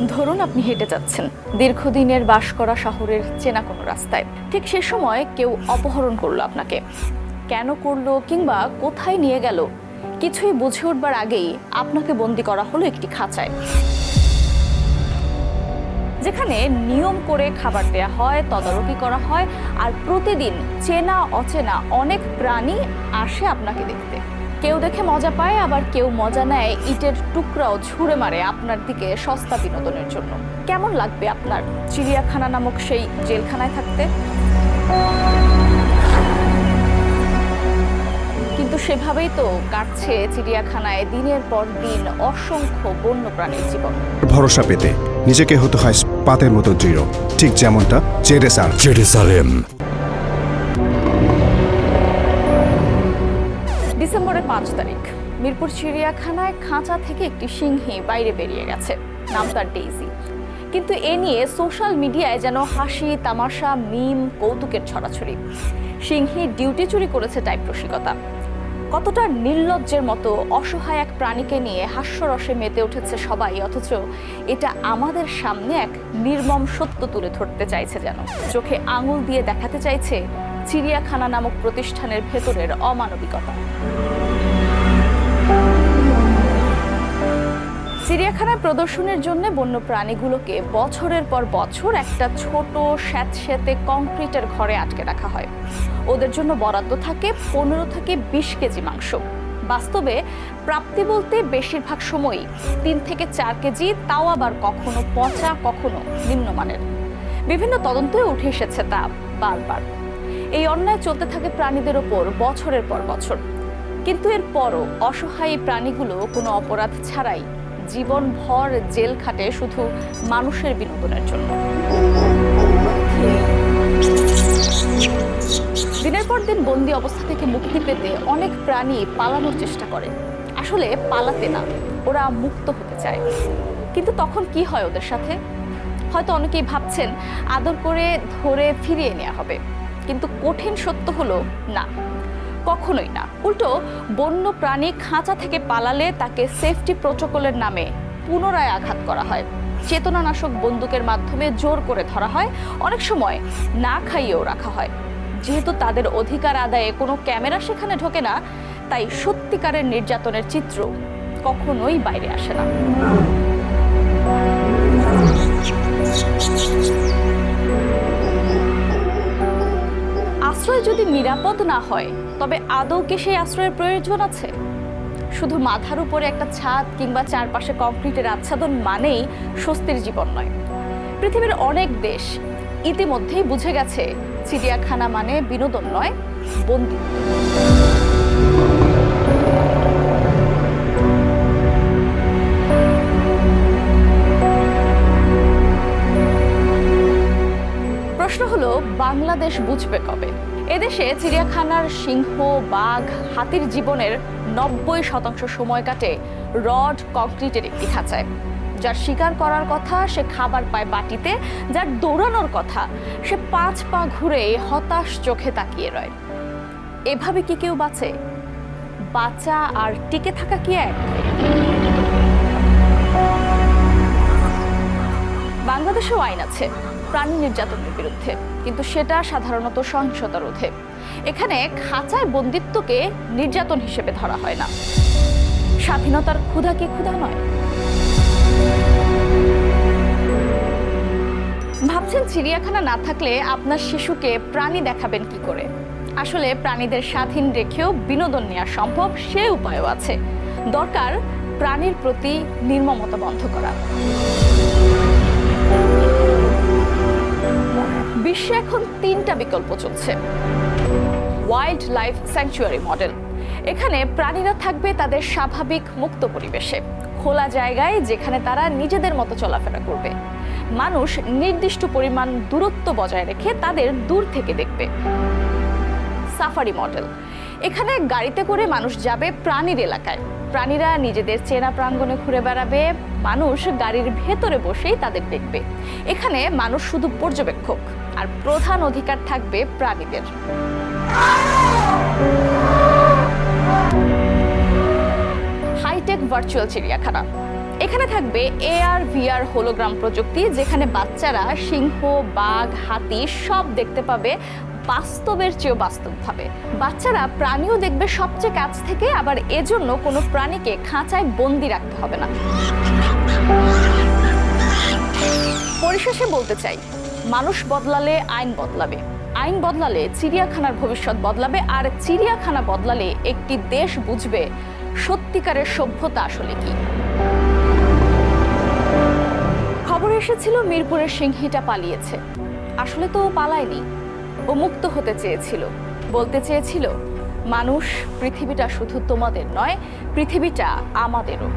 ধরুন আপনি হেঁটে যাচ্ছেন দীর্ঘদিনের বাস করা শহরের চেনা কোনো রাস্তায়। ঠিক সে সময় কেউ অপহরণ করলো আপনাকে। কেন করলো কিংবা কোথায় নিয়ে গেল কিছুই বুঝে উঠবার আগেই আপনাকে বন্দি করা হলো একটি খাঁচায়, যেখানে নিয়ম করে খাবার দেয়া হয়, তদারকি করা হয়, আর প্রতিদিন চেনা অচেনা অনেক প্রাণী আসে আপনাকে দেখতে। কেউ দেখে মজা পায়, আবার কেউ মজা নেয় ইটের টুকরাও ছুঁড়ে মারে আপনার দিকে সস্তা বিনোদনের জন্য। কেমন লাগবে আপনার চিড়িয়াখানা নামক সেই জেলখানায় থাকতে? কিন্তু সেভাবেই তো কাটছে চিড়িয়াখানায় দিনের পর দিন অসংখ্য বন্য প্রাণীর জীবন। ভরসা পেতে নিজেকে হতে হয় পাতের মতো দৃঢ়, ঠিক যেমনটা জেরুসালেম। ডিসেম্বরের 5 তারিখ মিরপুর চিড়িয়াখানায় খাঁচা থেকে একটি সিংহী বাইরে বেরিয়ে গেছে। নাম তার ডেইজি। কিন্তু এ নিয়ে সোশ্যাল মিডিয়ায় যেন হাসি তামাশা, মিম, কৌতুকের ছড়াছড়ি। সিংহী ডিউটি চুরি করেছে টাইপ রসিকতা। কতটা নির্লজ্জের মতো অসহায় এক প্রাণীকে নিয়ে হাস্যরসে মেতে উঠেছে সবাই, অথচ এটা আমাদের সামনে এক নির্মম সত্য তুলে ধরতে চাইছে, যেন চোখে আঙুল দিয়ে দেখাতে চাইছে চিড়িয়াখানা নামক প্রতিষ্ঠানের ভেতরের অমানবিকতা। চিড়িয়াখানায় প্রদর্শনের জন্য বন্য প্রাণীগুলোকে বছরের পর বছর একটা ছোট স্যাঁতস্যাঁতে কংক্রিটের ঘরে আটকে রাখা হয়। ওদের জন্য বরাদ্দ থাকে 15 থেকে 20 কেজি মাংস। বাস্তবে প্রাপ্তি বলতে বেশিরভাগ সময়ই 3 থেকে 4 কেজি, তাও আবার কখনো পচা, কখনো নিম্নমানের। বিভিন্ন তদন্তে উঠে এসেছে তা বারবার। এই অন্যায় চলতে থাকে প্রাণীদের ওপর বছরের পর বছর। কিন্তু এর পরও অসহায় প্রাণীগুলো কোনো অপরাধ ছাড়াই জীবনভর জেল খাটে শুধু মানুষের বিনোদনের জন্য। দিনের পর দিন বন্দি অবস্থা থেকে মুক্তি পেতে অনেক প্রাণী পালানোর চেষ্টা করে। আসলে পালাতে না, ওরা মুক্ত হতে চায়। কিন্তু তখন কি হয় ওদের সাথে? হয়তো অনেকেই ভাবছেন আদর করে ধরে ফিরিয়ে নেওয়া হবে, কিন্তু কঠিন সত্য হলো না, কখনোই না। উল্টো বন্য প্রাণী খাঁচা থেকে পালালে তাকে সেফটি প্রোটোকলের নামে পুনরায় আঘাত করা হয়, চেতনানাশক বন্দুকের মাধ্যমে জোর করে ধরা হয়, অনেক সময় না খাইয়েও রাখা হয়। যেহেতু তাদের অধিকার আদায়ে কোনো ক্যামেরা সেখানে ঢোকে না, তাই সত্যিকারের নির্যাতনের চিত্র কখনোই বাইরে আসে না। আশ্রয় যদি নিরাপদ না হয়, তবে আদৌ কি সেই আশ্রয়ের প্রয়োজন আছে? শুধু মাথার উপরে একটা ছাদ কিংবা চারপাশে কংক্রিটের আচ্ছাদন মানেই স্বস্তির জীবন নয়। পৃথিবীর অনেক দেশ ইতিমধ্যেই বুঝে গেছে চিড়িয়াখানা মানে বিনোদন নয়, বন্দী। প্রশ্ন হলো, বাংলাদেশ বুঝবে কবে? এদেশে চিড়িয়াখানার সিংহ, বাঘ, হাতির জীবনের 90% সময় কাটে রড কংক্রিটের একটি খাঁচায়। যার শিকার করার কথা সে খাবার পায় বাটিতে, যার দৌড়ানোর কথা সে 5 পা ঘুরে হতাশ চোখে তাকিয়ে রয়। এভাবে কি কেউ বাঁচে? বাঁচা আর টিকে থাকা কি এক? বাংলাদেশেও আইন আছে প্রাণী নির্যাতনের বিরুদ্ধে, কিন্তু সেটা সাধারণত সহিংসতা রোধে। এখানে খাঁচায় বন্দিত্বকে নির্যাতন হিসেবে ধরা হয় না। স্বাধীনতার ক্ষুধা কি ক্ষুধা নয়? ভাবছেন চিড়িয়াখানা না থাকলে আপনার শিশুকে প্রাণী দেখাবেন কি করে? আসলে প্রাণীদের স্বাধীন রেখেও বিনোদন নেওয়া সম্ভব, সে উপায়ও আছে। দরকার প্রাণীর প্রতি নির্মমতা বন্ধ করা। বিশ্বে এখন 3টা বিকল্প চলছে। Wild life sanctuary model. এখানে প্রাণীরা থাকবে তাদের স্বাভাবিক মুক্ত পরিবেশে, খোলা জায়গায়, যেখানে তারা নিজেদের মতো চলাফেরা করবে। মানুষ নির্দিষ্ট পরিমাণ দূরত্ব বজায় রেখে তাদের দূর থেকে দেখবে। Safari model. এখানে গাড়িতে করে মানুষ যাবে প্রাণীর এলাকায়, প্রাণীরা নিজেদের চেনা প্রাঙ্গণে ঘুরে বেড়াবে, মানুষ গাড়ির ভেতরে বসেই তাদের দেখবে। এখানে মানুষ শুধু পর্যবেক্ষক, আর প্রধান অধিকার থাকবে প্রাণীদের। হাইটেক ভার্চুয়াল চিড়িয়াখানা। এখানে থাকবে AR VR হোলোগ্রাম প্রযুক্তি, যেখানে বাচ্চারা সিংহ, বাঘ, হাতি সব দেখতে পাবে বাস্তবের চেয়েও বাস্তবভাবে। বাচ্চারা প্রাণীও দেখবে সবচেয়ে কাছ থেকে, আবার এজন্য কোনো প্রাণীকে খাঁচায় বন্দি রাখতে হবে না। পরিশেষে বলতে চাই, মানুষ বদলালে আইন বদলাবে, আইন বদলালে চিড়িয়াখানার ভবিষ্যৎ বদলাবে, আর চিড়িয়াখানা বদলালে একটি দেশ বুঝবে সত্যিকারের সভ্যতা আসলে কি। খবর এসেছিল মিরপুরের সিংহীটা পালিয়েছে। আসলে তো ও পালায়নি, ও মুক্ত হতে চেয়েছিল। বলতে চেয়েছিল, মানুষ, পৃথিবীটা শুধু তোমাদের নয়, পৃথিবীটা আমাদেরও।